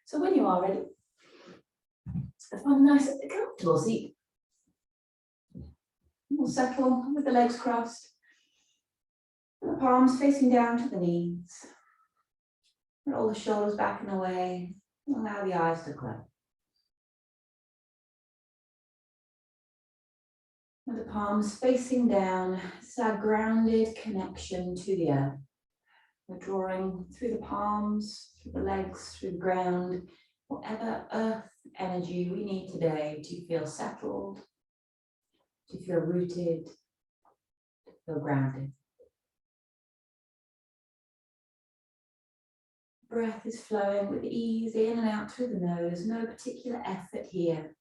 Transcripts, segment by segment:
So when you are ready, find a nice comfortable seat. We'll settle with the legs crossed, and the palms facing down to the knees. Roll the shoulders back and away, and allow the eyes to close. With the palms facing down, this is our grounded connection to the earth. We're drawing through the palms, through the legs, through the ground, whatever earth energy we need today to feel settled, to feel rooted, to feel grounded. Breath is flowing with ease in and out through the nose, no particular effort here.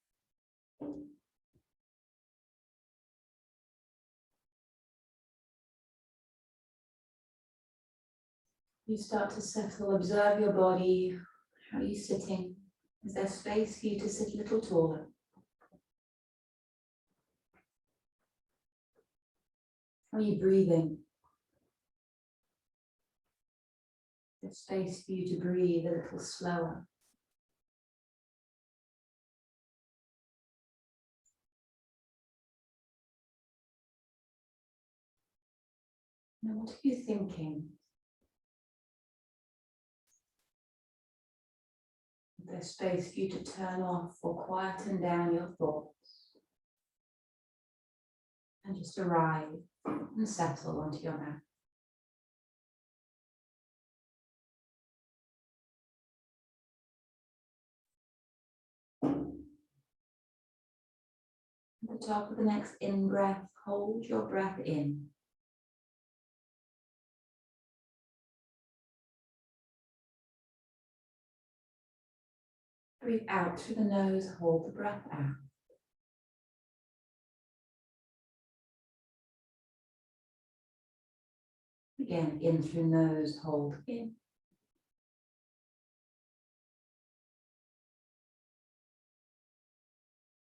You start to settle, observe your body. How are you sitting? Is there space for you to sit a little taller? How are you breathing? There's space for you to breathe a little slower. Now, what are you thinking? There's space for you to turn off or quieten down your thoughts and just arrive and settle onto your mat. At the top of the next in-breath, hold your breath in. Breathe out through the nose, hold the breath out. Again, in through nose, hold in.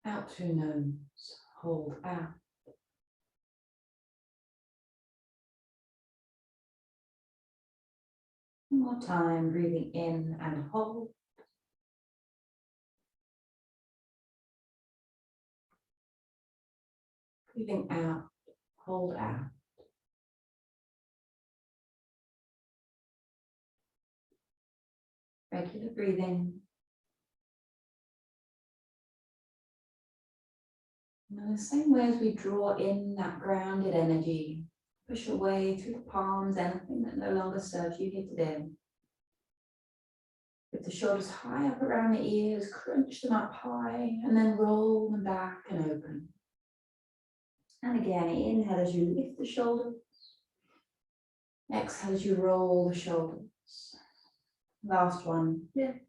Out through nose, hold out. One more time, breathing in and hold. Breathing out, hold out. Regular breathing. And in the same way as we draw in that grounded energy, push away through the palms, anything that no longer serves you here today. Lift the shoulders high up around the ears, crunch them up high, and then roll them back and open. And again, inhale as you lift the shoulders. Exhale as you roll the shoulders. Last one, lift.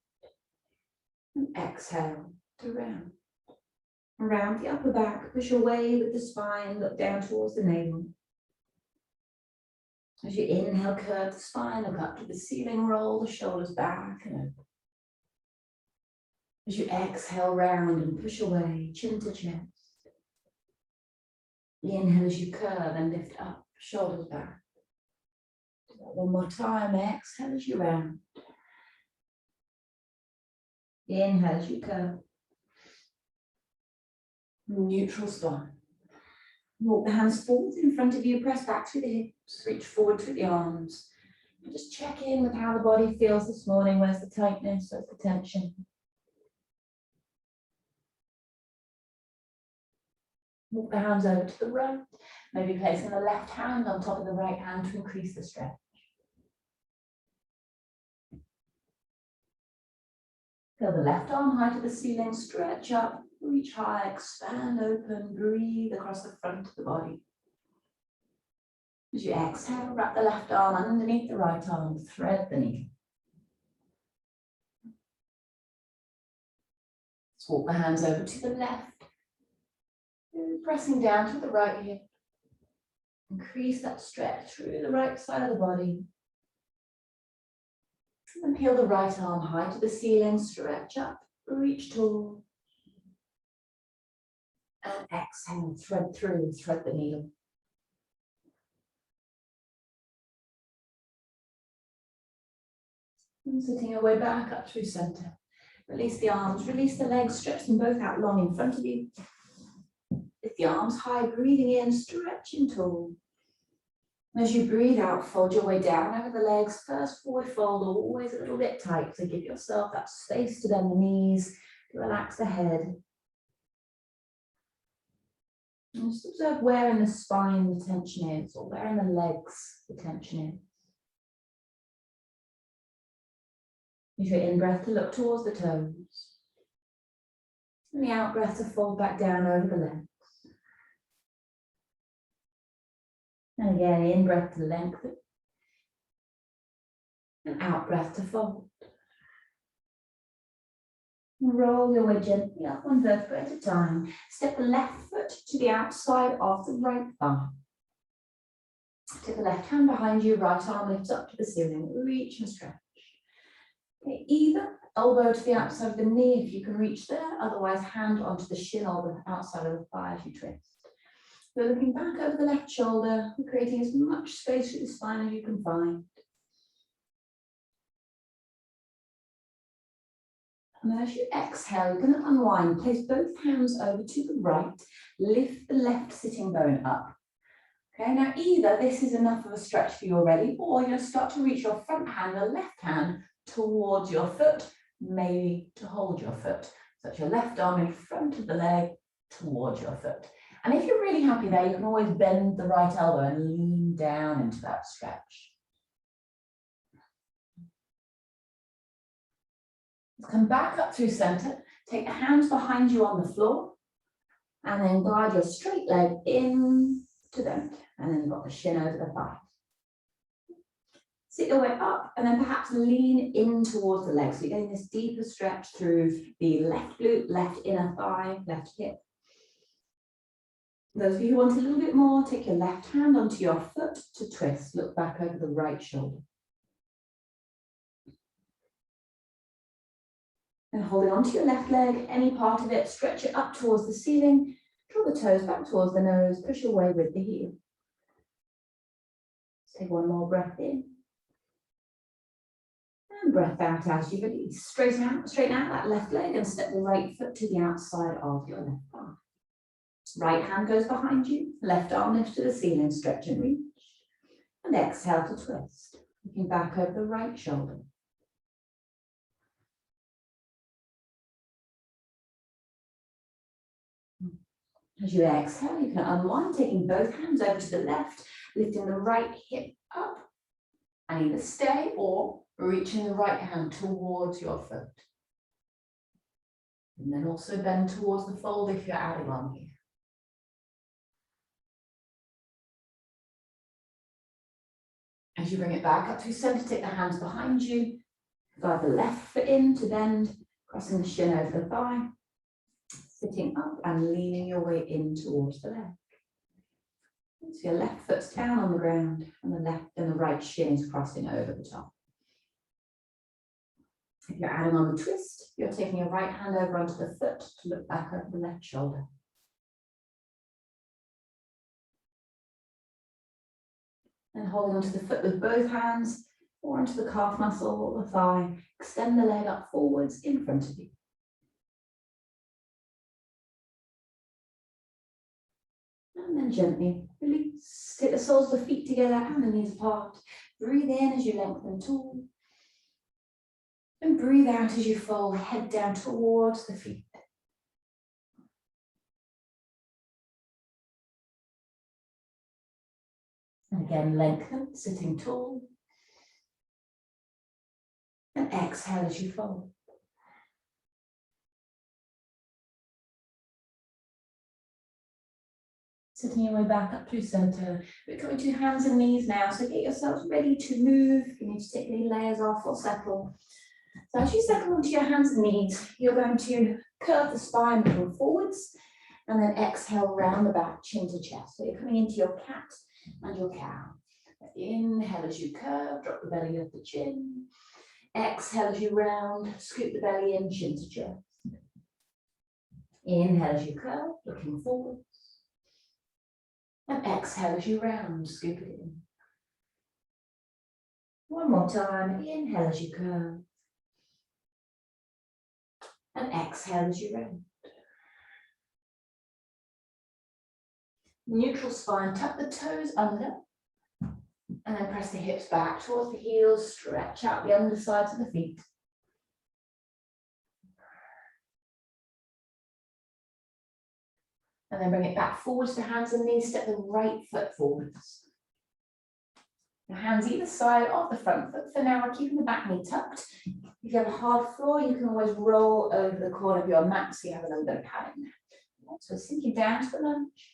And exhale to round. Round the upper back, push away with the spine, look down towards the navel. As you inhale, curve the spine, look up to the ceiling, roll the shoulders back and open. As you exhale, round and push away, chin to chest. Inhale as you curve and lift up, shoulders back. One more time, exhale as you round. Inhale as you curve. Neutral spine. Walk the hands forward in front of you, press back through the hips, reach forward through the arms. And just check in with how the body feels this morning. Where's the tightness, where's the tension? Walk the hands over to the right, maybe placing the left hand on top of the right hand to increase the stretch. Feel the left arm high to the ceiling, stretch up, reach high, expand, open, breathe across the front of the body. As you exhale, wrap the left arm underneath the right arm, thread the needle. Let's walk the hands over to the left, pressing down to the right hip. Increase that stretch through the right side of the body. And peel the right arm high to the ceiling, stretch up, reach tall. And exhale, thread through, thread the needle. And sitting your way back up through center. Release the arms, release the legs, stretch them both out long in front of you. Lift the arms high, breathing in, stretching tall. As you breathe out, fold your way down over the legs. First forward fold, always a little bit tight, so give yourself that space to bend the knees, to relax the head. And just observe where in the spine the tension is, or where in the legs the tension is. Use your in-breath to look towards the toes. And the out-breath to fold back down over the legs. And again, in-breath to lengthen. And out-breath to fold. Roll your way gently up one vertebra at a time. Step the left foot to the outside of the right thigh. Take the left hand behind you, right arm lifts up to the ceiling. Reach and stretch. Okay, either elbow to the outside of the knee if you can reach there, otherwise hand onto the shin or the outside of the thigh as you twist. We're looking back over the left shoulder, creating as much space through the spine as you can find. And then as you exhale, you're going to unwind. Place both hands over to the right. Lift the left sitting bone up. Okay, now either this is enough of a stretch for you already, or you'll start to reach your front hand, your left hand, towards your foot, maybe to hold your foot. So it's your left arm in front of the leg, towards your foot. And if you're really happy there, you can always bend the right elbow and lean down into that stretch. Come back up through center, take the hands behind you on the floor, and then glide your straight leg in to them, and then you've got the shin over the thigh. Sit your way up, and then perhaps lean in towards the leg. So you're getting this deeper stretch through the left glute, left inner thigh, left hip. Those of you who want a little bit more, take your left hand onto your foot to twist. Look back over the right shoulder. And holding onto your left leg, any part of it, stretch it up towards the ceiling, draw the toes back towards the nose, push your way with the heel. Take one more breath in. And breath out as you release. Straighten out that left leg and step the right foot to the outside of your left thigh. Right hand goes behind you, left arm lifts to the ceiling, stretch and reach. And exhale to twist. Looking back over the right shoulder. As you exhale, you can unwind, taking both hands over to the left, lifting the right hip up, and either stay or reaching the right hand towards your foot. And then also bend towards the fold if you're adding on here. As you bring it back up to center, take the hands behind you, guide the left foot in to bend, crossing the shin over the thigh. Sitting up and leaning your way in towards the leg. So your left foot's down on the ground and the right shin is crossing over the top. If you're adding on the twist, you're taking your right hand over onto the foot to look back over the left shoulder. And holding onto the foot with both hands or onto the calf muscle or the thigh, extend the leg up forwards in front of you. And then gently release. Take the soles of the feet together and the knees apart. Breathe in as you lengthen tall. And breathe out as you fold, head down towards the feet. And again, lengthen, sitting tall. And exhale as you fold. Sitting your way back up to center. We're coming to hands and knees now, so get yourselves ready to move. If you need to take any layers off or settle. So as you settle onto your hands and knees, you're going to curve the spine, looking forwards, and then exhale round the back, chin to chest. So you're coming into your cat and your cow. Inhale as you curve, drop the belly of the chin. Exhale as you round, scoop the belly in, chin to chest. Inhale as you curve, looking forwards. And exhale as you round, scoop it in. One more time, inhale as you curve. And exhale as you round. Neutral spine, tuck the toes under. And then press the hips back towards the heels, stretch out the undersides of the feet. And then bring it back forwards to hands and knees, step the right foot forwards. The hands either side of the front foot for now, keeping the back knee tucked. If you have a hard floor, you can always roll over the corner of your mat so you have a little bit of padding there. So sinking down to the lunge.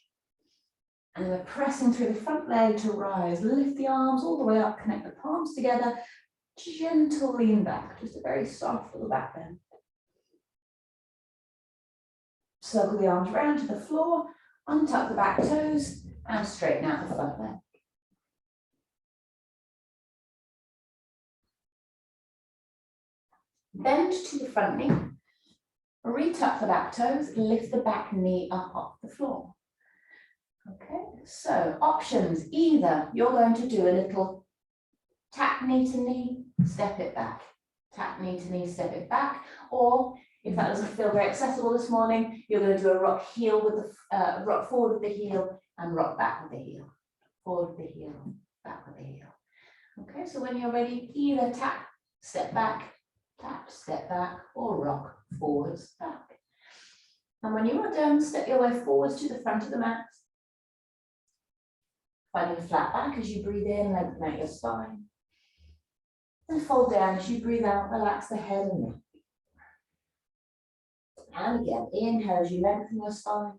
And we're pressing through the front leg to rise. Lift the arms all the way up, connect the palms together. Gentle lean back, just a very soft little back bend. Circle the arms round to the floor, untuck the back toes, and straighten out the front leg. Bend to the front knee, retuck the back toes, lift the back knee up off the floor. Okay, so options, either you're going to do a little tap knee to knee, step it back, tap knee to knee, step it back, or if that doesn't feel very accessible this morning, you're going to do a rock heel with the rock forward with the heel and rock back with the heel, forward with the heel, back with the heel. Okay, so when you're ready, either tap, step back, or rock forwards, back. And when you are done, step your way forwards to the front of the mat. Finding a flat back as you breathe in, lengthen out your spine. And fold down as you breathe out, relax the head and neck. And again, inhale as you lengthen your spine.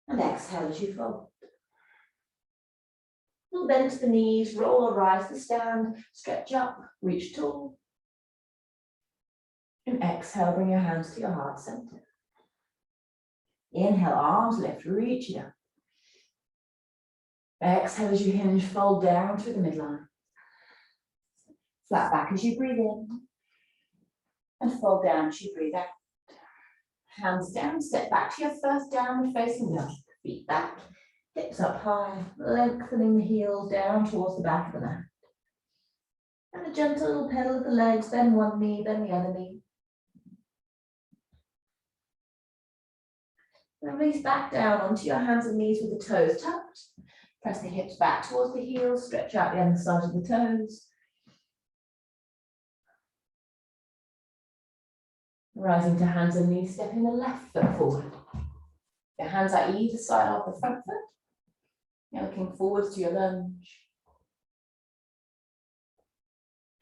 And exhale as you fold. Little bend to the knees, roll or rise to stand, stretch up, reach tall. And exhale, bring your hands to your heart center. Inhale, arms lift, reach it up. Exhale as you hinge, fold down through the midline. Flat back as you breathe in. And fold down as you breathe out. Hands down, step back to your first downward facing dog. Feet back, hips up high, lengthening the heels down towards the back of the mat. And a gentle little pedal of the legs, then one knee, then the other knee. Release back down onto your hands and knees with the toes tucked. Press the hips back towards the heels, stretch out the underside of the toes. Rising to hands and knees, stepping the left foot forward. Your hands are either side of the front foot. You're looking forwards to your lunge.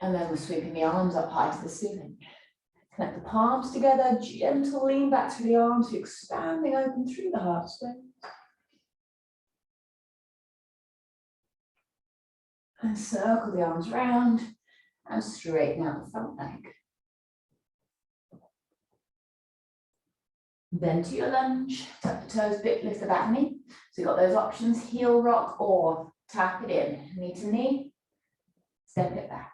And then we're sweeping the arms up high to the ceiling. Connect the palms together, gentle lean back through the arms, expanding open through the heart space. And circle the arms round and straighten out the front leg. Then to your lunge, tuck the toes, bit, lift the back knee. So you've got those options, heel rock or tap it in. Knee to knee, step it back.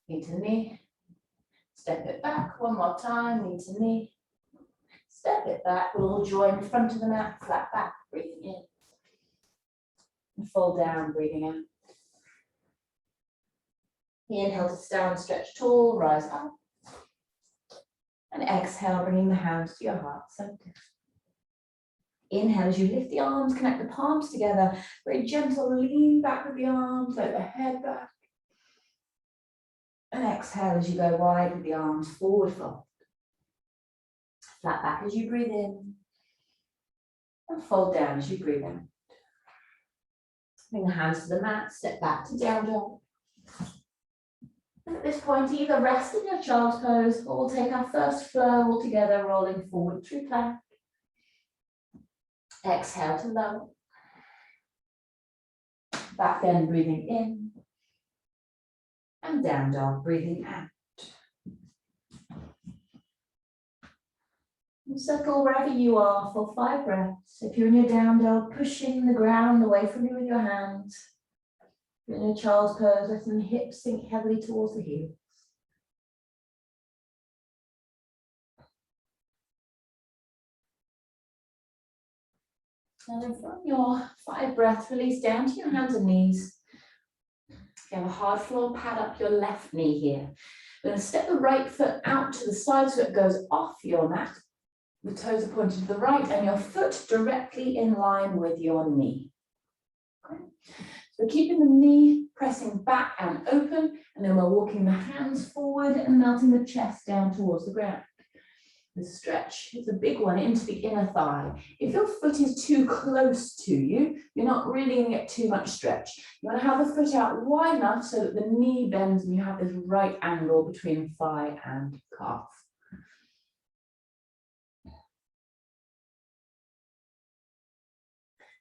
Knee to knee, step it back. One more time, knee to knee, step it back. We'll all join the front of the mat, flat back, breathing in. And fold down, breathing out. Inhale to stand, stretch tall, rise up. And exhale, bringing the hands to your heart center. Inhale as you lift the arms, connect the palms together. Very gentle, lean back with the arms, let the head back. And exhale as you go wide with the arms, forward fold. Flat back as you breathe in. And fold down as you breathe out. Bring the hands to the mat, step back to down dog. And at this point, either rest in your child's pose or we'll take our first flow all together, rolling forward through plank. Exhale to lower. Back bend, breathing in. And down dog, breathing out. And settle wherever you are for 5 breaths. If you're in your down dog, pushing the ground away from you with your hands. If you're in a child's pose, letting the hips sink heavily towards the heels. And then from your 5 breaths, release down to your hands and knees. If you have a hard floor, pad up your left knee here. We're going to step the right foot out to the side so it goes off your mat. The toes are pointed to the right and your foot directly in line with your knee. Okay. So keeping the knee pressing back and open, and then we're walking the hands forward and melting the chest down towards the ground. The stretch is a big one into the inner thigh. If your foot is too close to you, you're not really going to get too much stretch. You want to have the foot out wide enough so that the knee bends and you have this right angle between thigh and calf.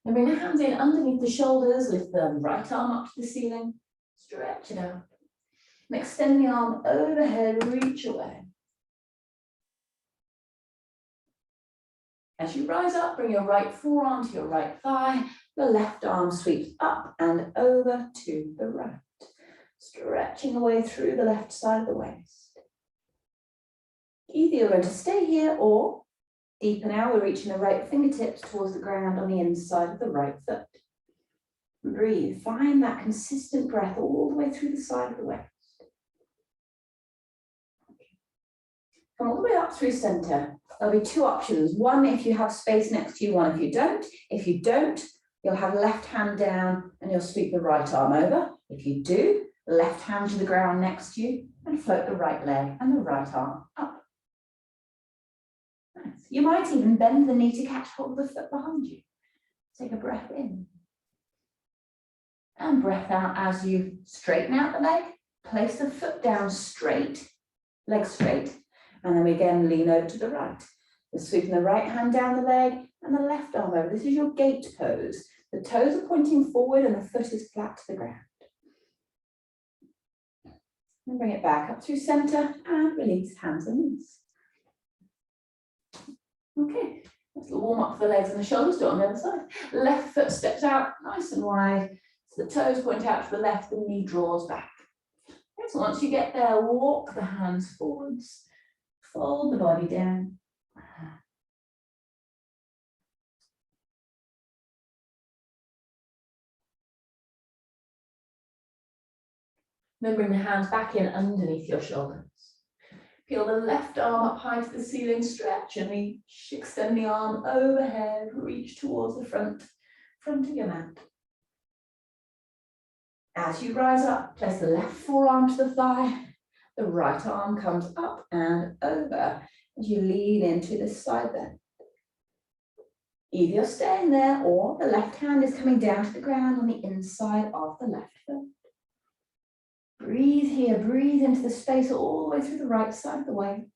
And bring the hands in underneath the shoulders, lift the right arm up to the ceiling, stretch it out. And extend the arm overhead, reach away. As you rise up, bring your right forearm to your right thigh, the left arm sweeps up and over to the right, stretching away through the left side of the waist. Either you're going to stay here or deepen out, we're reaching the right fingertips towards the ground on the inside of the right foot. Breathe, find that consistent breath all the way through the side of the waist. Come all the way up through center. There'll be two options. One, if you have space next to you, one if you don't. If you don't, you'll have left hand down and you'll sweep the right arm over. If you do, left hand to the ground next to you and float the right leg and the right arm up. Nice. You might even bend the knee to catch hold of the foot behind you. Take a breath in. And breath out as you straighten out the leg. Place the foot down straight, leg straight. And then we again lean over to the right. We're sweeping the right hand down the leg and the left arm over. This is your gate pose. The toes are pointing forward and the foot is flat to the ground. And bring it back up through center and release hands and knees. Okay, let's warm up the legs and the shoulders, do it on the other side. Left foot steps out nice and wide. So the toes point out to the left, the knee draws back. Okay, so once you get there, walk the hands forwards. Fold the body down. Then bring the hands back in underneath your shoulders. Peel the left arm up high to the ceiling, stretch and reach. Extend the arm overhead, reach towards the front of your mat. As you rise up, place the left forearm to the thigh. The right arm comes up and over as you lean into this side bend. Either you're staying there or the left hand is coming down to the ground on the inside of the left foot. Breathe here, breathe into the space all the way through the right side of the waist.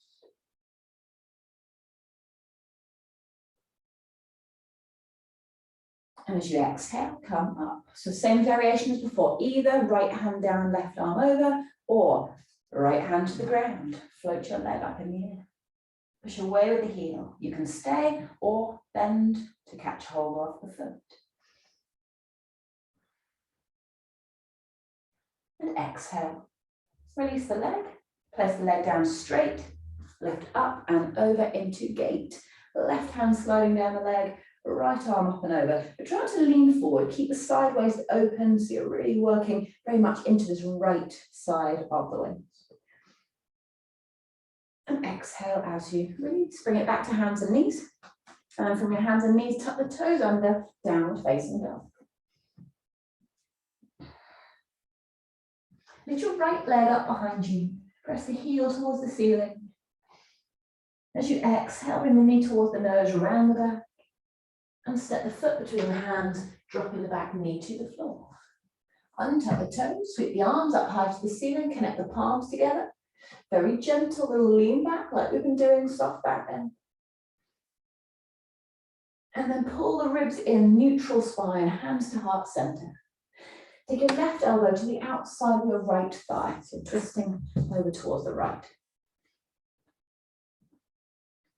And as you exhale, come up. So same variation as before, either right hand down, left arm over, or right hand to the ground. Float your leg up in the air. Push away with the heel. You can stay or bend to catch hold of the foot. And exhale. Release the leg. Place the leg down straight. Lift up and over into gate. Left hand sliding down the leg. Right arm up and over. But try to lean forward. Keep the side waist open so you're really working very much into this right side of the waist. And exhale as you release. Bring it back to hands and knees. And from your hands and knees, tuck the toes under, downward facing dog. Lift your right leg up behind you. Press the heel towards the ceiling. As you exhale, bring the knee towards the nose, around the back. And step the foot between the hands, dropping the back knee to the floor. Untuck the toes, sweep the arms up high to the ceiling, connect the palms together. Very gentle little lean back like we've been doing, soft back bend. And then pull the ribs in, neutral spine, hands to heart center. Take your left elbow to the outside of your right thigh, so twisting over towards the right.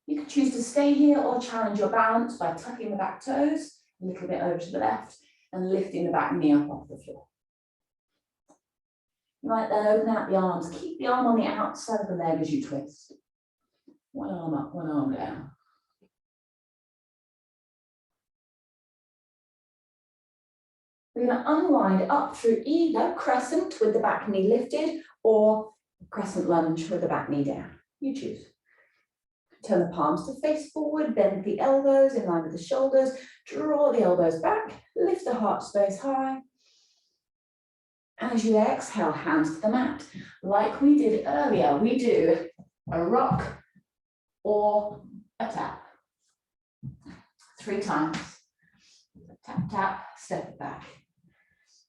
You can choose to stay here or challenge your balance by tucking the back toes a little bit over to the left and lifting the back knee up off the floor. You might then open out the arms. Keep the arm on the outside of the leg as you twist. One arm up, one arm down. We're going to unwind up through either crescent with the back knee lifted or Crescent lunge with the back knee down. You choose. Turn the palms to face forward, bend the elbows in line with the shoulders, draw the elbows back, lift the heart space high. And as you exhale, hands to the mat. Like we did earlier, we do a rock or a tap. 3 times. Tap, tap, step it back.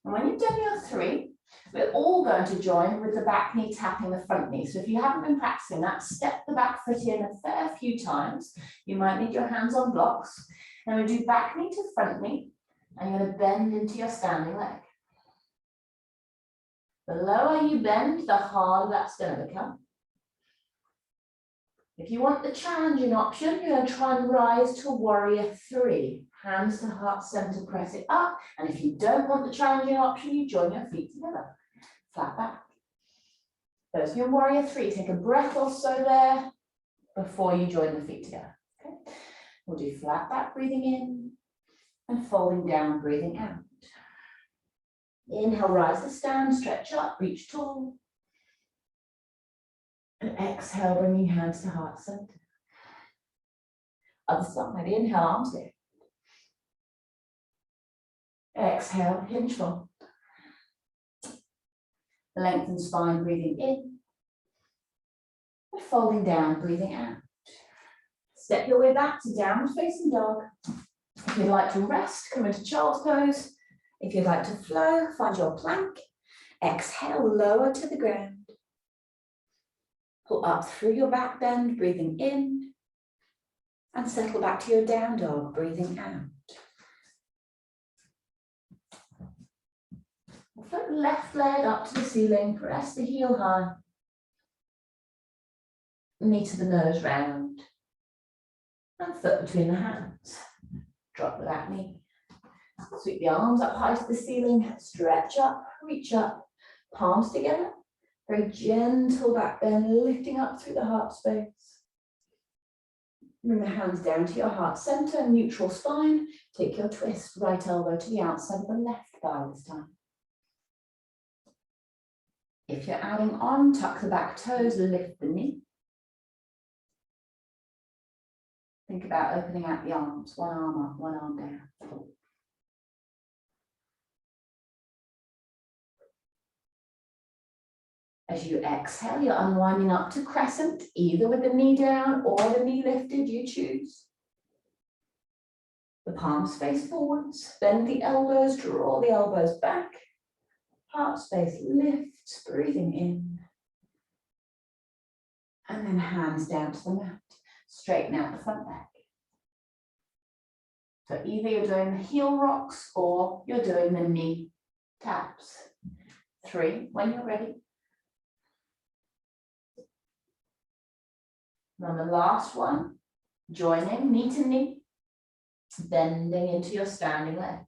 And when you've done your 3, we're all going to join with the back knee tapping the front knee. So if you haven't been practicing that, step the back foot in a fair few times. You might need your hands on blocks. And we do back knee to front knee, and you're going to bend into your standing leg. The lower you bend, the harder that's going to become. If you want the challenging option, you're going to try and rise to warrior 3. Hands to heart center, press it up. And if you don't want the challenging option, you join your feet together. Flat back. There's your warrior 3. Take a breath or so there before you join the feet together. Okay. We'll do flat back, breathing in, and folding down, breathing out. Inhale, rise to stand, stretch up, reach tall. And exhale, bringing hands to heart center. Other side, inhale, arms lift. Exhale, hinge fold. Lengthen spine, breathing in. And folding down, breathing out. Step your way back to downward facing dog. If you'd like to rest, come into child's pose. If you'd like to flow, find your plank. Exhale, lower to the ground. Pull up through your back bend, breathing in. And settle back to your down dog, breathing out. Foot left leg up to the ceiling, press the heel high. Knee to the nose round. And foot between the hands. Drop the back knee. Sweep the arms up high to the ceiling, stretch up, reach up, palms together. Very gentle back bend, lifting up through the heart space. Bring the hands down to your heart center, neutral spine. Take your twist, right elbow to the outside of the left thigh this time. If you're adding on, tuck the back toes, lift the knee. Think about opening out the arms, one arm up, one arm down. As you exhale, you're unwinding up to crescent, either with the knee down or the knee lifted, you choose. The palms face forwards, bend the elbows, draw the elbows back. Heart space lifts, breathing in. And then hands down to the mat. Straighten out the front leg. So either you're doing the heel rocks or you're doing the knee taps. 3, when you're ready. And on the last one, joining knee to knee, bending into your standing leg.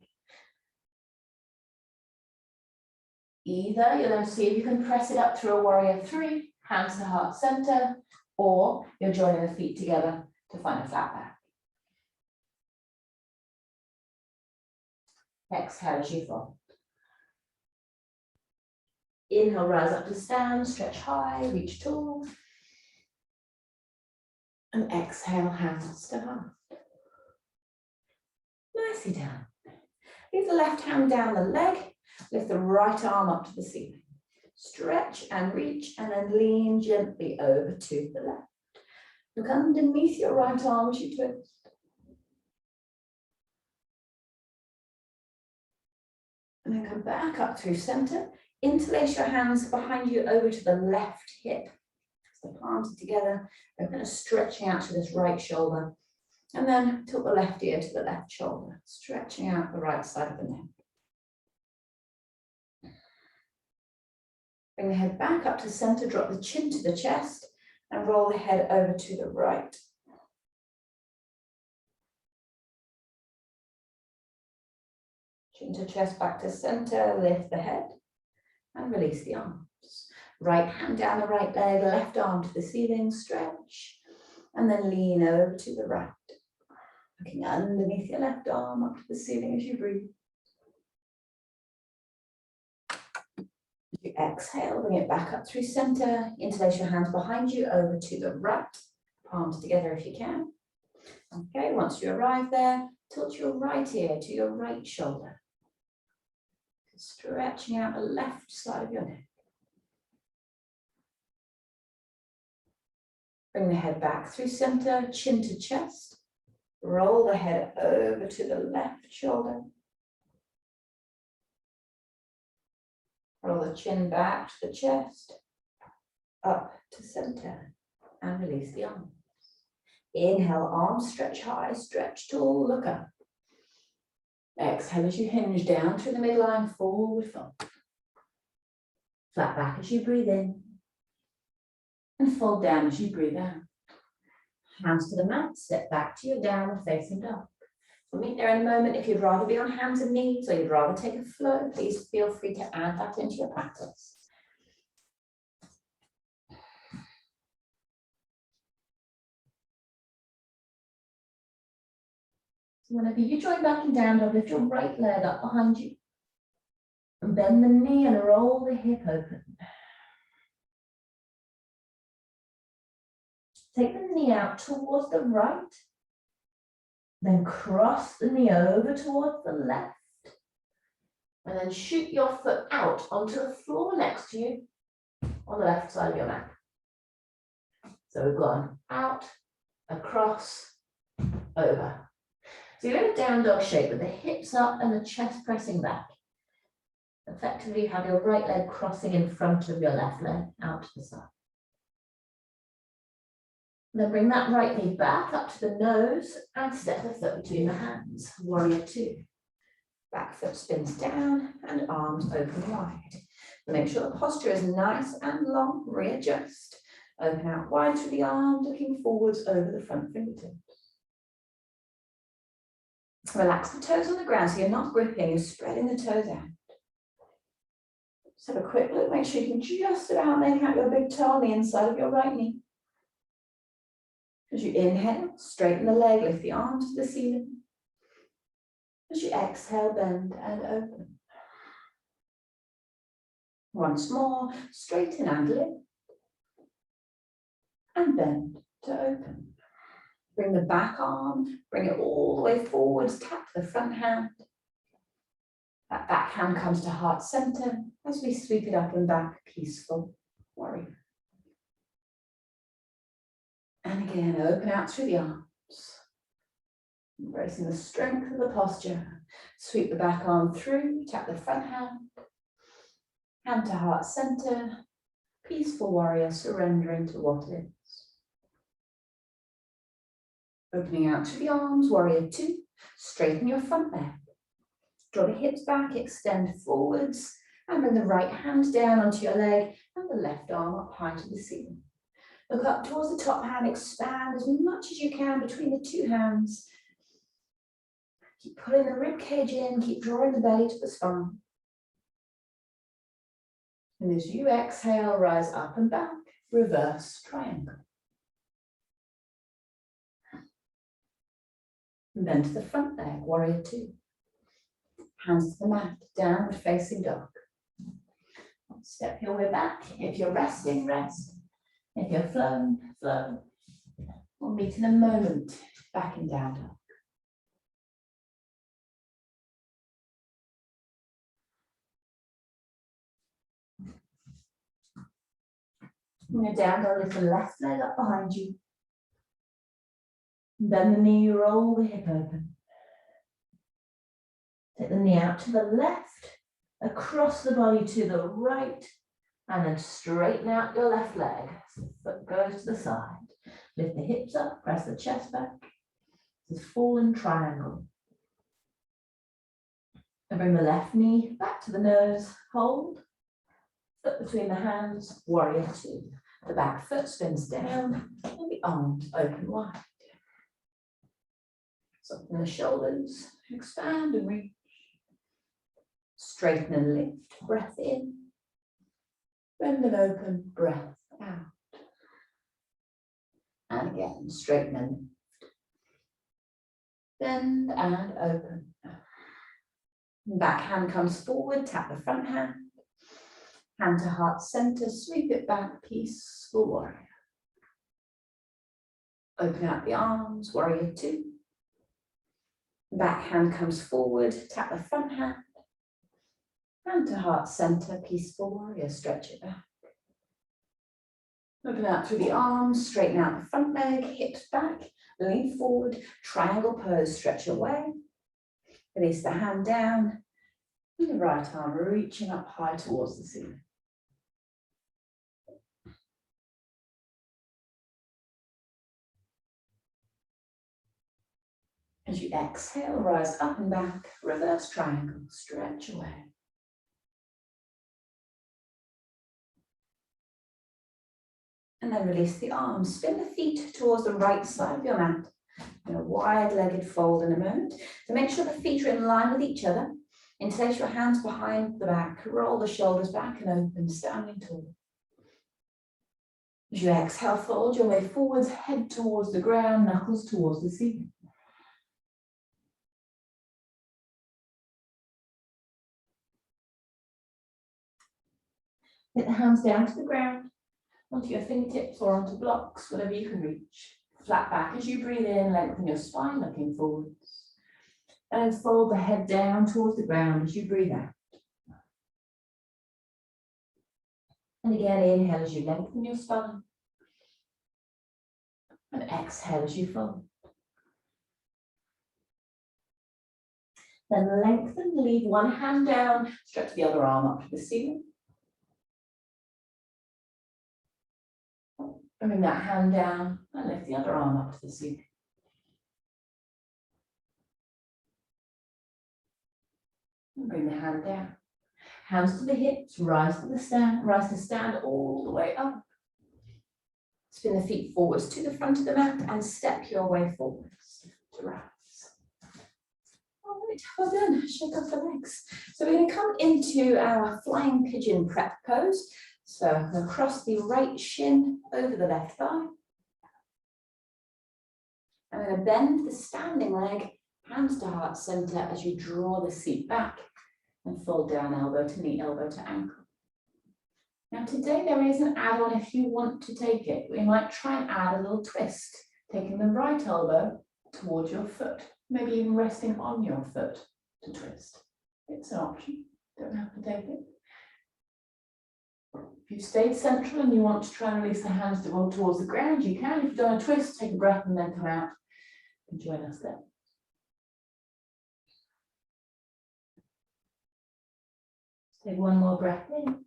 Either you're going to see if you can press it up through a warrior 3, hands to heart center, or you're joining the feet together to find a flat back. Exhale as you fold. Inhale, rise up to stand, stretch high, reach tall. And exhale, hands to heart. Nicely down. Leave the left hand down the leg, lift the right arm up to the ceiling. Stretch and reach, and then lean gently over to the left. Look underneath your right arm as you twist. And then come back up through center. Interlace your hands behind you over to the left hip. The palms are together. They're kind of stretching out to this right shoulder. And then tilt the left ear to the left shoulder, stretching out the right side of the neck. Bring the head back up to center, drop the chin to the chest, and roll the head over to the right. Chin to chest, back to center, lift the head, and release the arms. Right hand down the right leg, left arm to the ceiling, stretch, and then lean over to the right. Looking underneath your left arm up to the ceiling as you breathe. As you Exhale, bring it back up through center. Interlace your hands behind you over to the right. Palms together if you can. Okay, once you arrive there, tilt your right ear to your right shoulder. Stretching out the left side of your neck. Bring the head back through center, chin to chest. Roll the head over to the left shoulder. Roll the chin back to the chest, up to center, and release the arms. Inhale, arms stretch high, stretch tall, look up. Exhale as you hinge down through the midline, forward fold. Flat back as you breathe in. And fold down as you breathe out. Hands to the mat, step back to your downward facing dog. We'll meet there in a moment. If you'd rather be on hands and knees or you'd rather take a flow, please feel free to add that into your practice. So whenever you join back in down dog, lift your right leg up behind you. And bend the knee and roll the hip open. Take the knee out towards the right. Then cross the knee over towards the left. And then shoot your foot out onto the floor next to you on the left side of your mat. So we've gone out, across, over. So you're in a down dog shape with the hips up and the chest pressing back. Effectively, you have your right leg crossing in front of your left leg out to the side. Then bring that right knee back up to the nose and step the foot between the hands. Warrior two. Back foot spins down and arms open wide. Make sure the posture is nice and long. Readjust. Open out wide through the arms, looking forwards over the front fingertips. Relax the toes on the ground so you're not gripping, you're spreading the toes out. Just have a quick look, make sure you can just about make out your big toe on the inside of your right knee. As you inhale, straighten the leg, lift the arms to the ceiling. As you exhale, bend and open. Once more, straighten and lift. And bend to open. Bring the back arm, bring it all the way forwards, tap the front hand. That back hand comes to heart center as we sweep it up and back, peaceful warrior. And again, open out through the arms. Embracing the strength of the posture. Sweep the back arm through, tap the front hand. Hand to heart center. Peaceful warrior, surrendering to what is. Opening out to the arms, warrior two. Straighten your front leg. Draw the hips back, extend forwards. And bring the right hand down onto your leg and the left arm up high to the ceiling. Look up towards the top hand, expand as much as you can between the two hands. Keep pulling the rib cage in, keep drawing the belly to the spine. And as you exhale, rise up and back, reverse triangle. And then to the front leg, warrior two. Hands to the mat, downward facing dog. Step your way back. If you're resting, rest. If you're flowing, flow. We'll meet in a moment, back in down dog. When you're down dog, lift the left leg up behind you. Bend the knee, roll the hip open. Take the knee out to the left, across the body to the right, and then straighten out your left leg. So the foot goes to the side. Lift the hips up, press the chest back. This is fallen triangle. And bring the left knee back to the nose, hold. Foot between the hands, warrior two. The back foot spins down and the arms open wide. Soften the shoulders, expand and reach. Straighten and lift, breath in. Bend and open, breath out. And again, straighten and lift. Bend and open. Back hand comes forward, tap the front hand. Hand to heart center, sweep it back, peaceful warrior. Open out the arms, warrior two. Back hand comes forward, tap the front hand. Hand to heart center, peaceful warrior, stretch it back. Open out through the arms, straighten out the front leg, hips back, lean forward, triangle pose, stretch away. Release the hand down, and the right arm reaching up high towards the ceiling. As you exhale, rise up and back, reverse triangle, stretch away. And then release the arms, spin the feet towards the right side of your mat. In a wide-legged fold in a moment. So make sure the feet are in line with each other. Interlace your hands behind the back, roll the shoulders back and open, standing tall. As you exhale, fold your way forwards, head towards the ground, knuckles towards the ceiling. Get the hands down to the ground, onto your fingertips or onto blocks, whatever you can reach. Flat back as you breathe in, lengthen your spine, looking forwards. And fold the head down towards the ground as you breathe out. And again, inhale as you lengthen your spine. And exhale as you fold. Then lengthen, leave one hand down, stretch the other arm up to the ceiling. And bring that hand down and lift the other arm up to the ceiling. And bring the hand down. Hands to the hips, rise to stand all the way up. Spin the feet forwards to the front of the mat and step your way forwards to rise. All right, well done. Shake off the legs. So we're going to come into our flying pigeon prep pose. So I'm going to cross the right shin over the left thigh. I'm going to bend the standing leg, hands to heart center as you draw the seat back and fold down elbow to knee, elbow to ankle. Now today there is an add-on if you want to take it. We might try and add a little twist, taking the right elbow towards your foot, maybe even resting on your foot to twist. It's an option, don't have to take it. If you've stayed central and you want to try and release the hands towards the ground, you can. If you've done a twist, take a breath and then come out and join us there. Take one more breath in.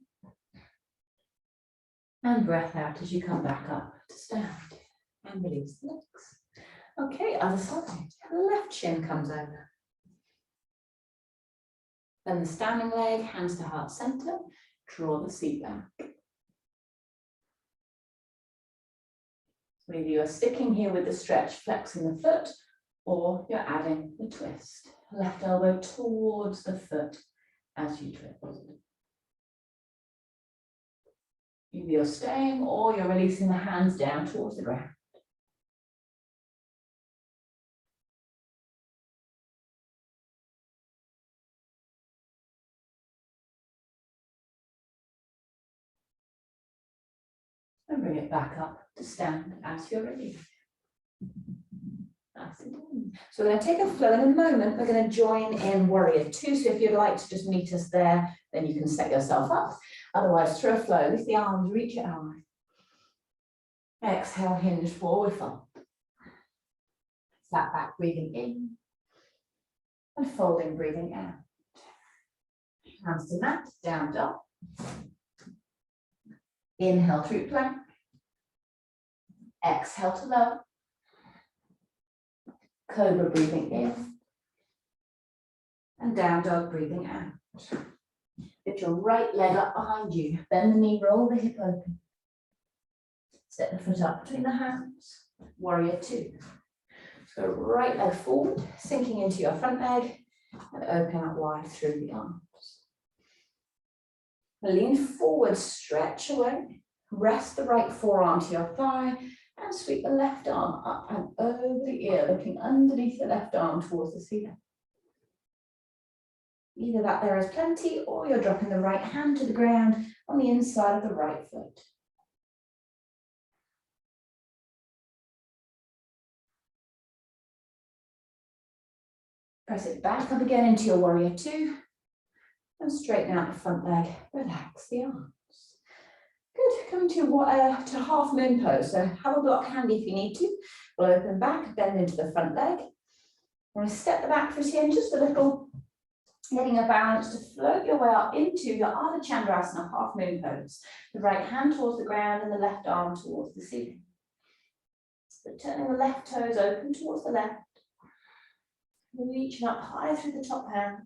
And breath out as you come back up to stand. And release the legs. Okay, other side. Left shin comes over. Then the standing leg, hands to heart center. Draw the seat back. Maybe you're sticking here with the stretch, flexing the foot, or you're adding the twist. Left elbow towards the foot as you twist. Either you're staying or you're releasing the hands down towards the ground. And bring it back up to stand as you're ready. Nice and done. So we're going to take a flow. In a moment, we're going to join in warrior two. So if you'd like to just meet us there, then you can set yourself up. Otherwise, through a flow, lift the arms, reach it high. Exhale, hinge forward fold. Flat back, breathing in. And folding, breathing out. Hands to mat, down dog. Inhale through plank. Exhale to lower. Cobra, breathing in. And down dog, breathing out. Get your right leg up behind you. Bend the knee, roll the hip open. Step the foot up between the hands. Warrior two. So right leg forward, sinking into your front leg, and open out wide through the arms. Lean forward, stretch away. Rest the right forearm to your thigh, and sweep the left arm up and over the ear, looking underneath the left arm towards the ceiling. Either that there is plenty, or you're dropping the right hand to the ground on the inside of the right foot. Press it back up again into your warrior two. And straighten out the front leg. Relax the arms. Good. Coming to half moon pose. So have a block handy if you need to. We'll open back, bend into the front leg. We're going to step the back foot in just a little, getting a balance to float your way up into your Ardha Chandrasana half moon pose. The right hand towards the ground and the left arm towards the ceiling. So turning the left toes open towards the left. Reaching up high through the top hand.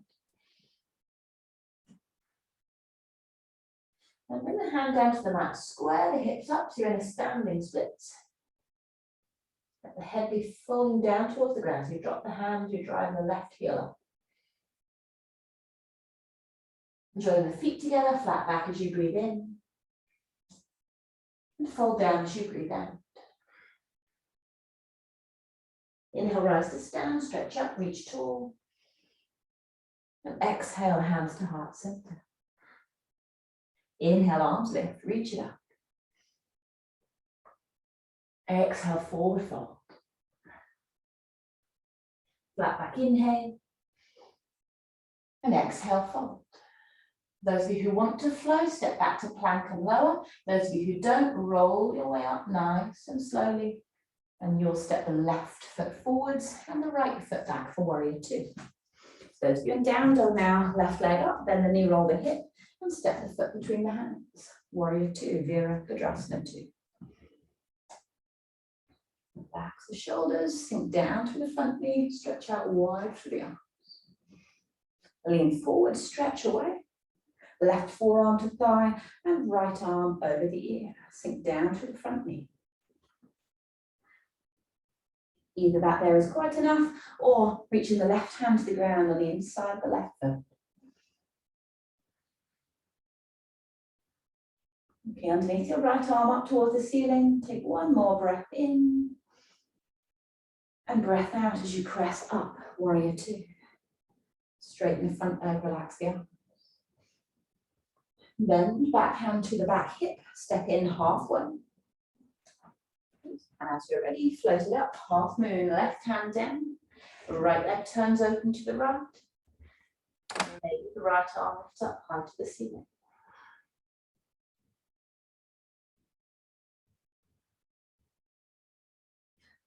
And bring the hand down to the mat. Square the hips up so you're in a standing split. Let the head be falling down towards the ground. So you drop the hand, you drive the left heel up. Join the feet together, flat back as you breathe in. And fold down as you breathe out. Inhale, rise to stand, stretch up, reach tall. And exhale, hands to heart center. Inhale, arms lift, reach it up. Exhale, forward fold. Flat back inhale. And exhale, fold. Those of you who want to flow, step back to plank and lower. Those of you who don't, roll your way up nice and slowly. And you'll step the left foot forwards and the right foot back for warrior two. So those of you in down dog now, left leg up, bend the knee, roll the hip, and step the foot between the hands. Warrior two, Virabhadrasana two. Back the shoulders, sink down through the front knee, stretch out wide through the arms. Lean forward, stretch away. Left forearm to thigh and right arm over the ear. Sink down through the front knee. Either that there is quite enough, or reaching the left hand to the ground on the inside of the left foot. Okay, underneath your right arm up towards the ceiling, take one more breath in. And breath out as you press up, warrior two. Straighten the front leg, relax the arms. Bend back hand to the back hip, step in halfway. As you're ready, float it up, half moon, left hand down. Right leg turns open to the right. And maybe the right arm lifts up high to the ceiling.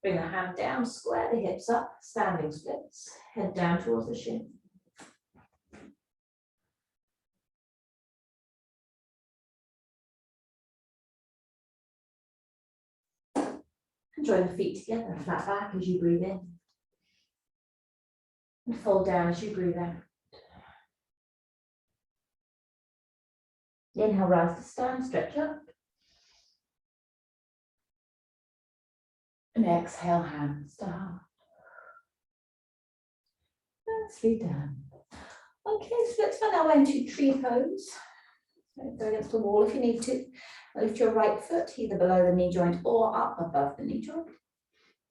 Bring the hand down, square the hips up, standing splits. Head down towards the shin. And join the feet together, flat back as you breathe in. And fold down as you breathe out. Inhale, rise to stand, stretch up. And exhale, hands to heart. And sleep down. Okay, so let's find our way into tree pose. Go against the wall if you need to. Lift your right foot either below the knee joint or up above the knee joint.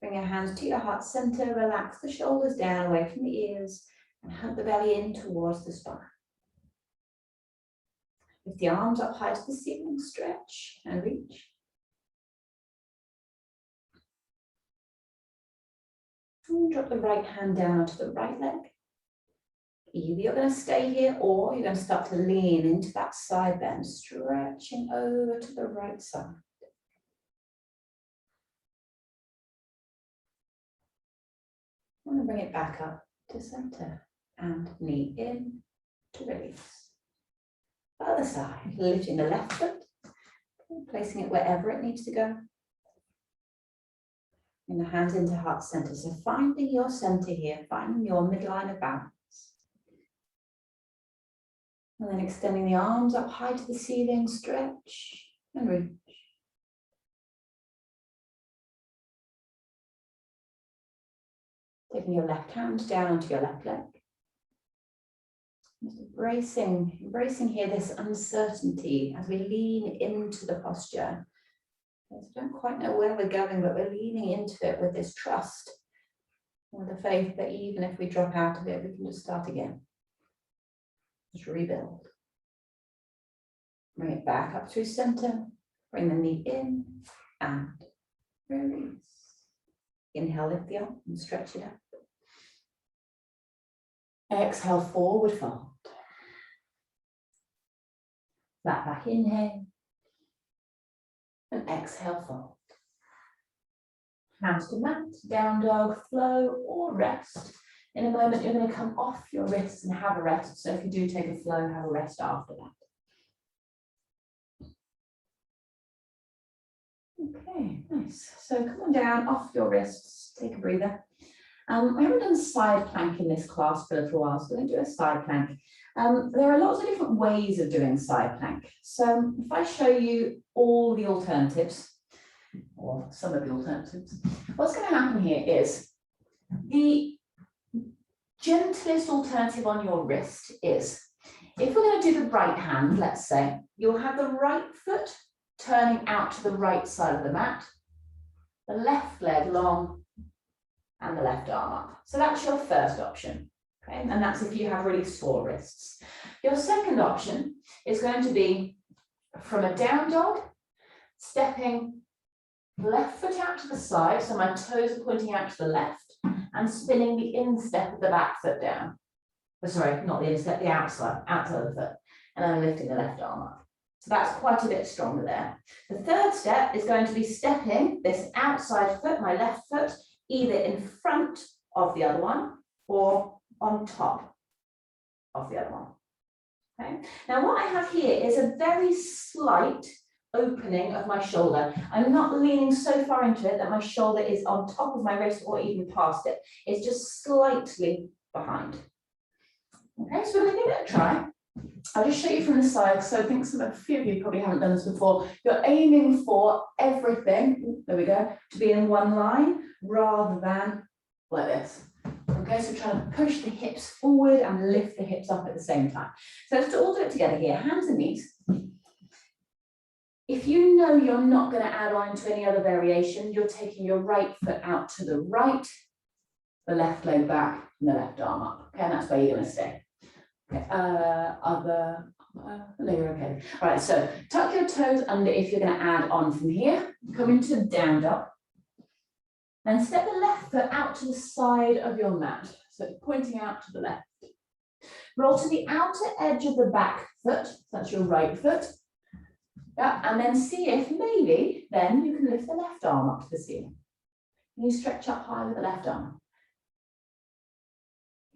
Bring your hands to your heart center. Relax the shoulders down away from the ears and hug the belly in towards the spine. Lift the arms up high to the ceiling. Stretch and reach. And drop the right hand down onto the right leg. Either you're going to stay here or you're going to start to lean into that side bend, stretching over to the right side. I'm going to bring it back up to center and knee in to release. Other side, lifting the left foot, placing it wherever it needs to go. Bring the hands into heart center. So finding your center here, finding your midline of balance. And then extending the arms up high to the ceiling, stretch and reach. Taking your left hand down onto your left leg. Just embracing here this uncertainty as we lean into the posture. We don't quite know where we're going, but we're leaning into it with this trust, with the faith that even if we drop out of it, we can just start again. Just rebuild. Bring it back up through center. Bring the knee in and release. Inhale, lift the arm and stretch it up. Exhale, forward fold. Flat back, inhale. And exhale, fold. Hands to mat, down dog, flow or rest. In a moment, you're going to come off your wrists and have a rest. So if you do take a flow, have a rest after that. Okay, nice. So come on down, off your wrists, take a breather. I haven't done side plank in this class for a little while, so we're going to do a side plank. There are lots of different ways of doing side plank. So if I show you all the alternatives, or some of the alternatives, what's going to happen here is the gentlest alternative on your wrist is, if we're going to do the right hand, let's say, you'll have the right foot turning out to the right side of the mat, the left leg long, and the left arm up. So that's your first option, okay? And that's if you have really sore wrists. Your second option is going to be from a down dog, stepping left foot out to the side, so my toes are pointing out to the left, and spinning the instep of the back foot down. Oh, sorry, not the instep, the outside of the foot, and then lifting the left arm up. So that's quite a bit stronger there. The third step is going to be stepping this outside foot, my left foot, either in front of the other one or on top of the other one. Okay. Now what I have here is a very slight opening of my shoulder. I'm not leaning so far into it that my shoulder is on top of my wrist or even past it. It's just slightly behind. Okay, so we're going to give it a try. I'll just show you from the side, so I think a few of you probably haven't done this before. You're aiming for everything, there we go, to be in one line rather than like this. Okay, so trying to push the hips forward and lift the hips up at the same time. So let's all do it together here, hands and knees. If you know you're not going to add on to any other variation, you're taking your right foot out to the right, the left leg back, and the left arm up. Okay, and that's where you're going to stay. Okay. No, you're okay. All right, so tuck your toes under if you're going to add on from here. Come into down dog. Then step the left foot out to the side of your mat. So it's pointing out to the left. Roll to the outer edge of the back foot. So that's your right foot. Yeah, and then see if maybe then you can lift the left arm up to the ceiling. And you stretch up high with the left arm.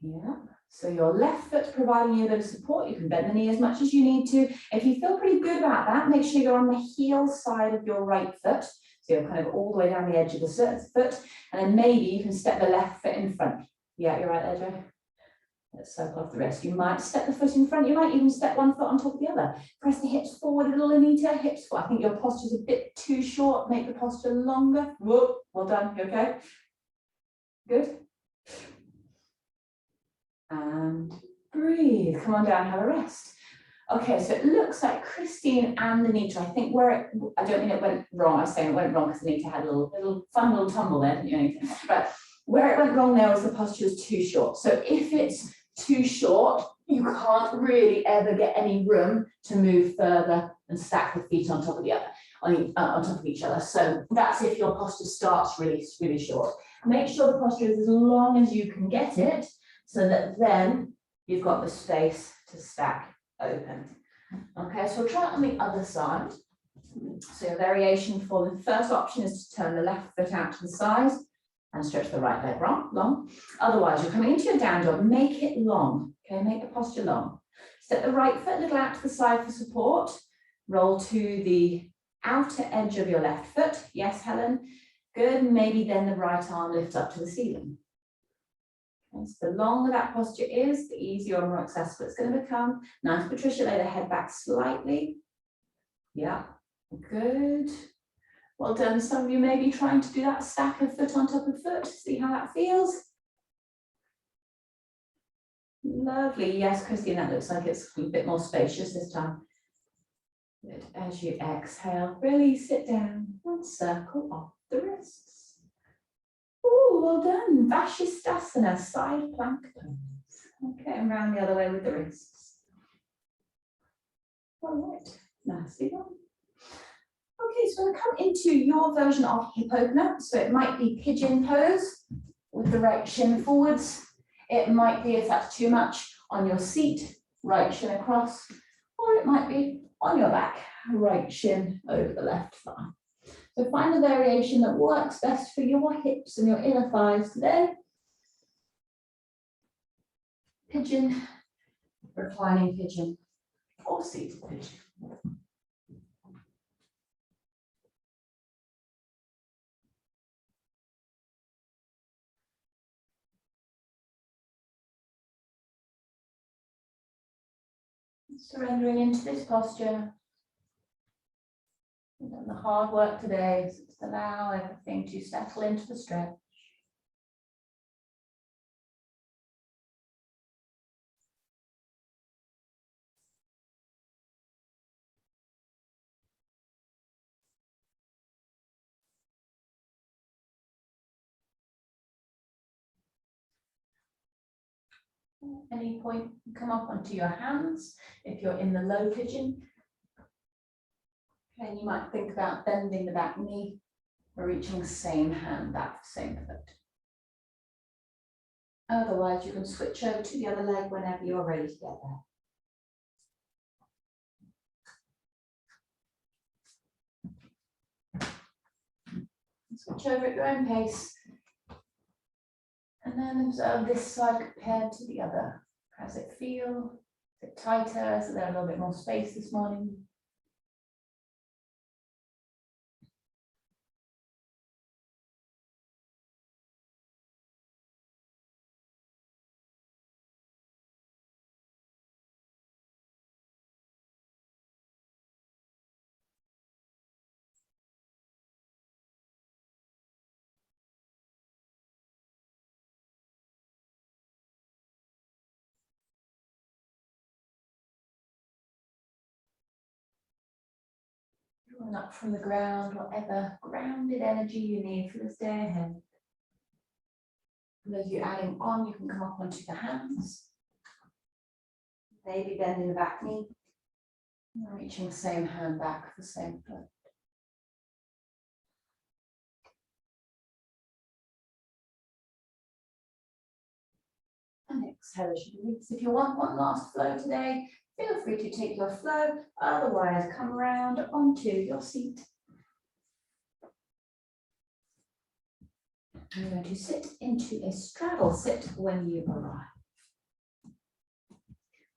Yeah. So your left foot's providing you a bit of support. You can bend the knee as much as you need to. If you feel pretty good about that, make sure you're on the heel side of your right foot. So you're kind of all the way down the edge of the foot. And then maybe you can step the left foot in front. Yeah, you're right there, Joe. Let's circle off the rest. You might step the foot in front. You might even step one foot on top of the other. Press the hips forward a little, Anita. Hips forward. I think your posture's a bit too short. Make the posture longer. Whoa, well done. You okay? Good. And breathe. Come on down, have a rest. Okay, so it looks like Christine and Anita, I think I don't think it went wrong. I was saying it went wrong because Anita had a little fun little tumble there, didn't you, Anita? Right, where it went wrong there was the posture was too short. So if it's too short, you can't really ever get any room to move further and stack the feet on top of the other, on top of each other. So that's if your posture starts really, really short. Make sure the posture is as long as you can get it, so that then you've got the space to stack open. Okay, so we'll try it on the other side. So your variation for the first option is to turn the left foot out to the side and stretch the right leg long. Otherwise, you're coming into your down dog, make it long. Okay, make the posture long. Step the right foot a little out to the side for support. Roll to the outer edge of your left foot. Yes, Helen. Good. Maybe then the right arm lifts up to the ceiling. So the longer that posture is, the easier and more accessible it's going to become. Nice, Patricia, lay the head back slightly. Yeah, good. Well done. Some of you may be trying to do that stack of foot on top of foot. See how that feels. Lovely. Yes, Christine, that looks like it's a bit more spacious this time. Good. As you exhale, release it down and circle off the wrists. Oh, well done. Vashisthasana, side plank pose. Okay, and round the other way with the wrists. All right, nicely done. Okay, so we're going to come into your version of hip opener. So it might be pigeon pose with the right shin forwards. It might be, if that's too much, on your seat, right shin across, or it might be on your back, right shin over the left thigh. So find a variation that works best for your hips and your inner thighs today. Pigeon, reclining pigeon, or seated pigeon. Surrendering into this posture. We've done the hard work today, so just allow everything to settle into the stretch. At any point, come up onto your hands if you're in the low pigeon. And you might think about bending the back knee or reaching same hand back, same foot. Otherwise, you can switch over to the other leg whenever you're ready to get there. Switch over at your own pace. And then observe this side compared to the other. How does it feel? Is it tighter? Is there a little bit more space this morning? Drawing up from the ground, whatever grounded energy you need for this day ahead. And as you're adding on, you can come up onto the hands. Maybe bending the back knee. And reaching the same hand back for the same foot. And exhale as you release. If you want one last flow today, feel free to take your flow. Otherwise, come around onto your seat. You're going to sit into a straddle sit when you arrive.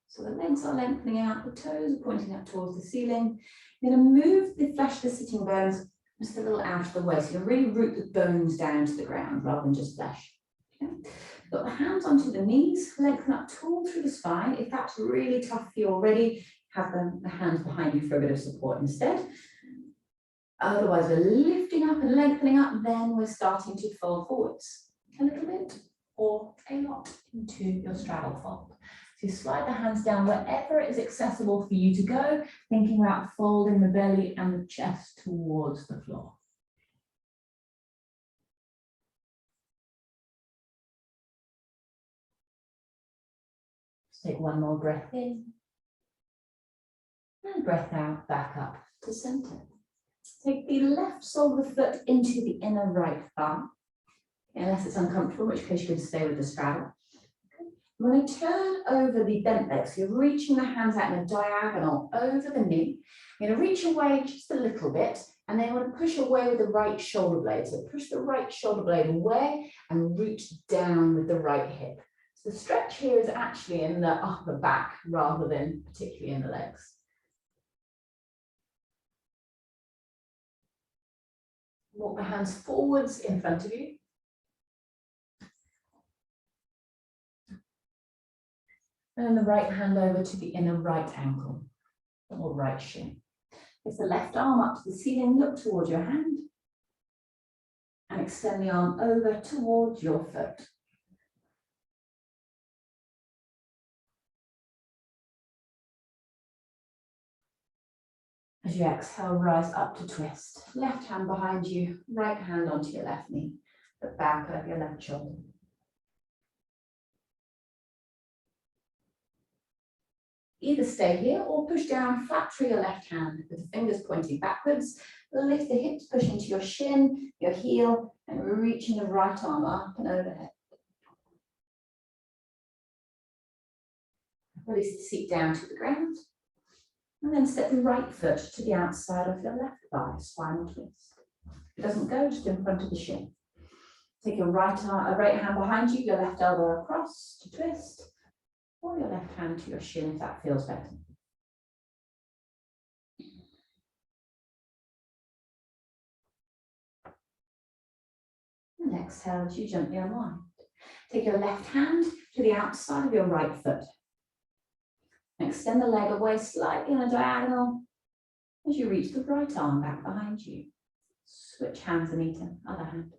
So the legs are lengthening out, the toes are pointing up towards the ceiling. You're going to move the flesh of the sitting bones just a little out of the way. So you're really root the bones down to the ground rather than just flesh. Okay. Got the hands onto the knees, lengthen up tall through the spine. If that's really tough for you already, have the hands behind you for a bit of support instead. Otherwise, we're lifting up and lengthening up, then we're starting to fold forwards a little bit or a lot into your straddle fold. So you slide the hands down wherever it is accessible for you to go, thinking about folding the belly and the chest towards the floor. Just take one more breath in and breath out, back up to center. Take the left sole of the foot into the inner right thigh, unless it's uncomfortable, in which case you can stay with the straddle. We're going to turn over the bent leg, so you're reaching the hands out in a diagonal over the knee. You're going to reach away just a little bit, and then you want to push away with the right shoulder blade. So push the right shoulder blade away and reach down with the right hip. So the stretch here is actually in the upper back rather than particularly in the legs. Walk the hands forwards in front of you. And the right hand over to the inner right ankle or right shin. Lift the left arm up to the ceiling, look towards your hand. And extend the arm over towards your foot. As you exhale, rise up to twist. Left hand behind you, right hand onto your left knee, the back of your left shoulder. either stay here or push down flat through your left hand with the fingers pointing backwards. Lift the hips, push into your shin, your heel, and reaching the right arm up and overhead. Release the seat down to the ground. And then step the right foot to the outside of your left thigh, spinal twist. If it doesn't go, just in front of the shin. Take your right hand behind you, your left elbow across to twist, or your left hand to your shin if that feels better. And exhale as you gently unwind. Take your left hand to the outside of your right foot. Extend the leg away slightly on a diagonal as you reach the right arm back behind you. Switch hands, Anita, other hand.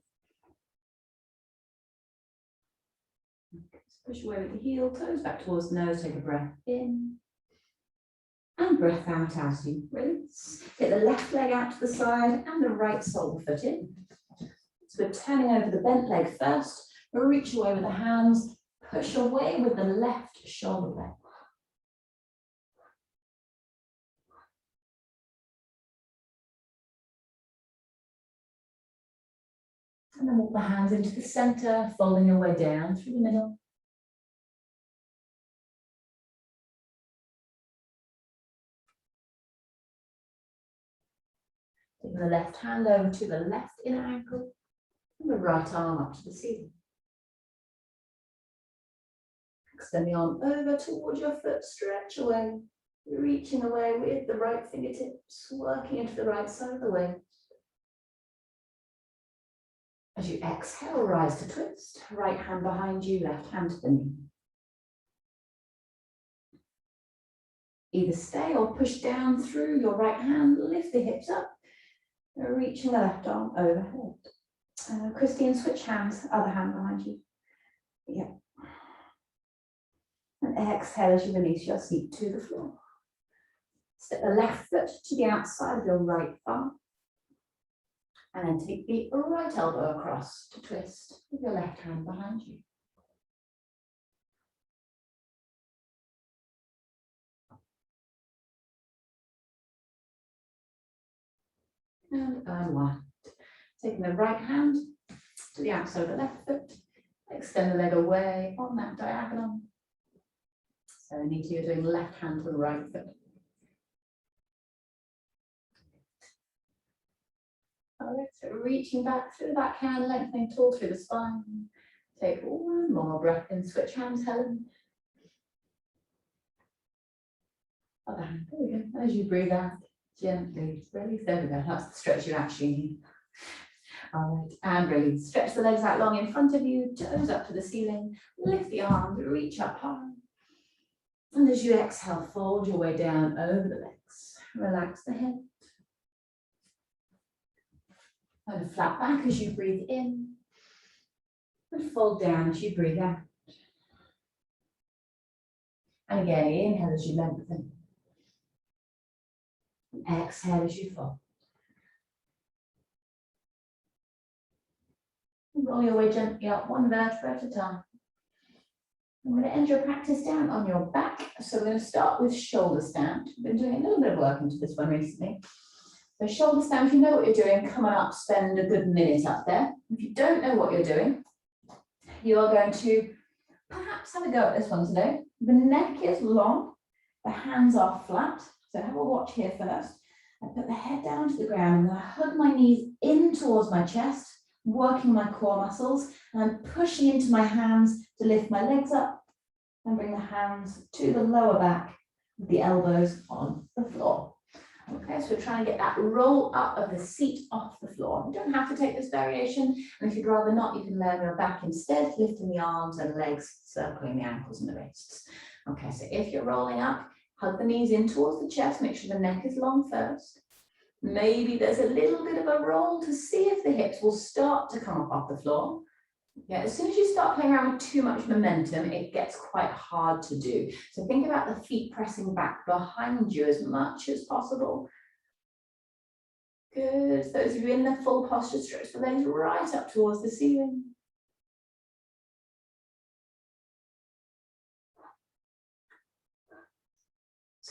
Push away with the heel, toes back towards the nose, take a breath in. And breath out as you release. Take the left leg out to the side and the right sole of the foot in. So we're turning over the bent leg first. We'll reach away with the hands, push away with the left shoulder blade. And then walk the hands into the center, folding your way down through the middle. Taking the left hand over to the left inner ankle and the right arm up to the ceiling. Extend the arm over towards your foot, stretch away, reaching away with the right fingertips, working into the right side of the waist. As you exhale, rise to twist, right hand behind you, left hand to the knee. Either stay or push down through your right hand, lift the hips up, reaching the left arm overhead. Christine, switch hands, other hand behind you. Yeah. And exhale as you release your seat to the floor. Step the left foot to the outside of your right thumb. And then take the right elbow across to twist with your left hand behind you. And unwind. Taking the right hand to the outside of the left foot. Extend the leg away on that diagonal. So Anita, you're doing left hand to the right foot. All right, so reaching back through the backhand, lengthening tall through the spine. Take one more breath in, switch hands, Helen. Other hand, there we go. As you breathe out, gently release. There we go, that's the stretch you actually need. All right, and release. Stretch the legs out long in front of you, toes up to the ceiling, lift the arms, reach up high. And as you exhale, fold your way down over the legs. Relax the head. And flat back as you breathe in. And fold down as you breathe out. And again, inhale as you lengthen. And exhale as you fold. And roll your way gently up, one vertebra at a time. I'm going to end your practice down on your back. So we're going to start with shoulder stand. We've been doing a little bit of work into this one recently. So shoulder stand, if you know what you're doing, come on up, spend a good minute up there. If you don't know what you're doing, you are going to perhaps have a go at this one today. The neck is long, the hands are flat. So have a watch here first. I put the head down to the ground and I hug my knees in towards my chest, working my core muscles, and I'm pushing into my hands to lift my legs up and bring the hands to the lower back with the elbows on the floor. Okay, so we're trying to get that roll up of the seat off the floor. You don't have to take this variation, and if you'd rather not, you can lay on your back instead, lifting the arms and legs, circling the ankles and the wrists. Okay, so if you're rolling up, hug the knees in towards the chest, make sure the neck is long first. Maybe there's a little bit of a roll to see if the hips will start to come up off the floor. Yeah, as soon as you start playing around with too much momentum, it gets quite hard to do. So think about the feet pressing back behind you as much as possible. Good. Those of you in the full posture, stretch the legs right up towards the ceiling.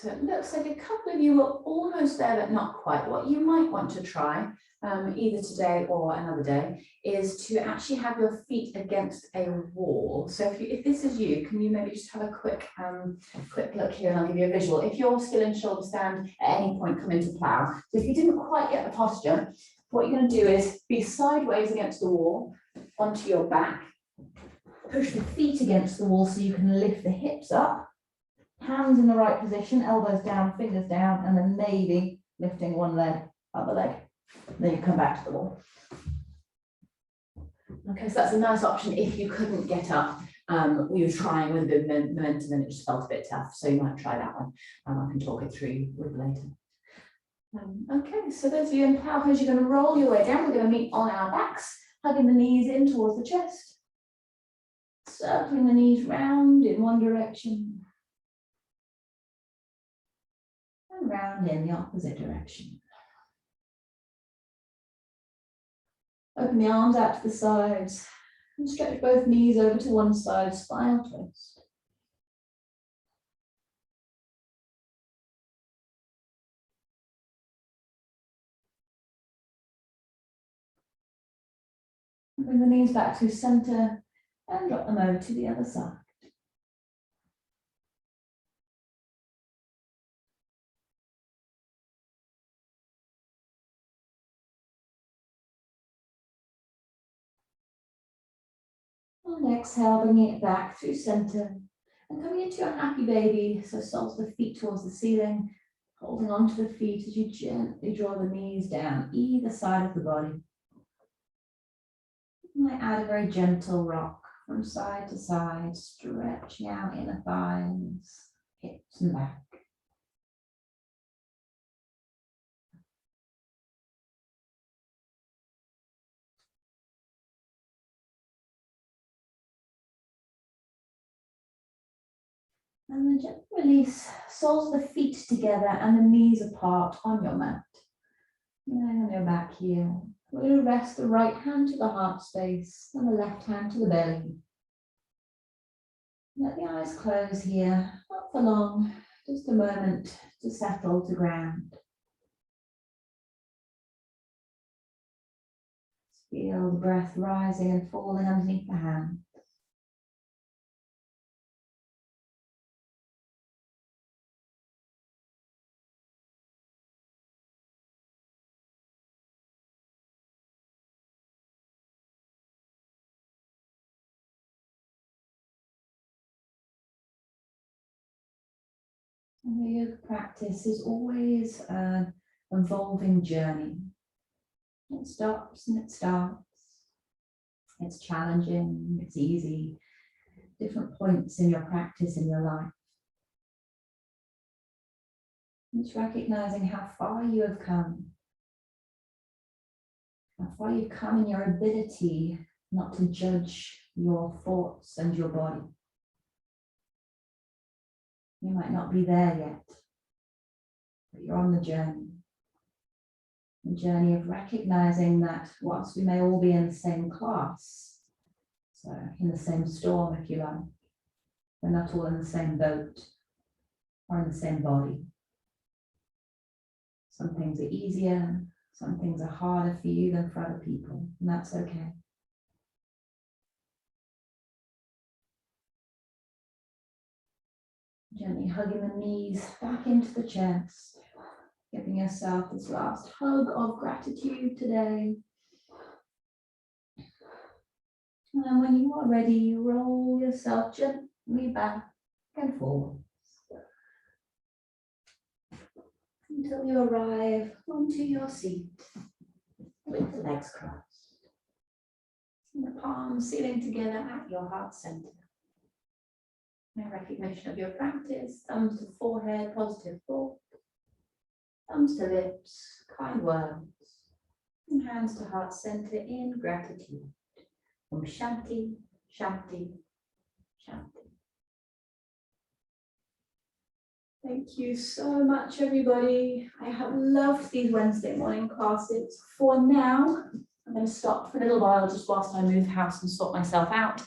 So it looks like a couple of you are almost there, but not quite. What you might want to try, either today or another day, is to actually have your feet against a wall. So if this is you, can you maybe just have a quick look here, and I'll give you a visual. If you're still in shoulder stand, at any point come into plow. So if you didn't quite get the posture, what you're going to do is be sideways against the wall, onto your back, push the feet against the wall so you can lift the hips up. Hands in the right position, elbows down, fingers down, and then maybe lifting one leg, other leg. Then you come back to the wall. Okay, so that's a nice option if you couldn't get up. We were trying with a bit of momentum and it just felt a bit tough, so you might try that one. I can talk it through with later. Okay, so those of you in plow pose, you're going to roll your way down. We're going to meet on our backs, hugging the knees in towards the chest, circling the knees round in one direction. And round in the opposite direction. Open the arms out to the sides and stretch both knees over to one side, spinal twist. Bring the knees back to center and drop them over to the other side. And exhale, bringing it back through center and coming into your happy baby. So soles of the feet towards the ceiling, holding onto the feet as you gently draw the knees down either side of the body. You might add a very gentle rock from side to side, stretching out inner thighs, hips and back. And then gently release soles of the feet together and the knees apart on your mat. And then on your back here, we're going to rest the right hand to the heart space and the left hand to the belly. Let the eyes close here, not for long, just a moment to settle to ground. Feel the breath rising and falling underneath the hand. And the yoga practice is always an evolving journey. It stops and it starts. It's challenging, it's easy. Different points in your practice in your life. It's recognizing how far you have come. How far you've come in your ability not to judge your thoughts and your body. You might not be there yet, but you're on the journey. The journey of recognizing that whilst we may all be in the same class, so in the same storm, if you like, we're not all in the same boat or in the same body. Some things are easier, some things are harder for you than for other people, and that's okay. Gently hugging the knees back into the chest, giving yourself this last hug of gratitude today. And then when you are ready, you roll yourself gently back and forward until you arrive onto your seat with the legs crossed and the palms sitting together at your heart center. In recognition of your practice, thumbs to forehead, positive thought, thumbs to lips, kind words, and hands to heart center in gratitude. Om Shanti, Shanti, Shanti. Thank you so much, everybody. I have loved these Wednesday morning classes. For now, I'm going to stop for a little while just whilst I move house and sort myself out.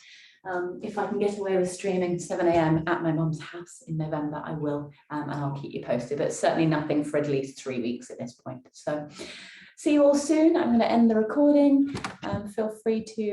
If I can get away with streaming 7 a.m. at my mum's house in November, I will, and I'll keep you posted, but certainly nothing for at least 3 weeks at this point. So see you all soon. I'm going to end the recording. Feel free to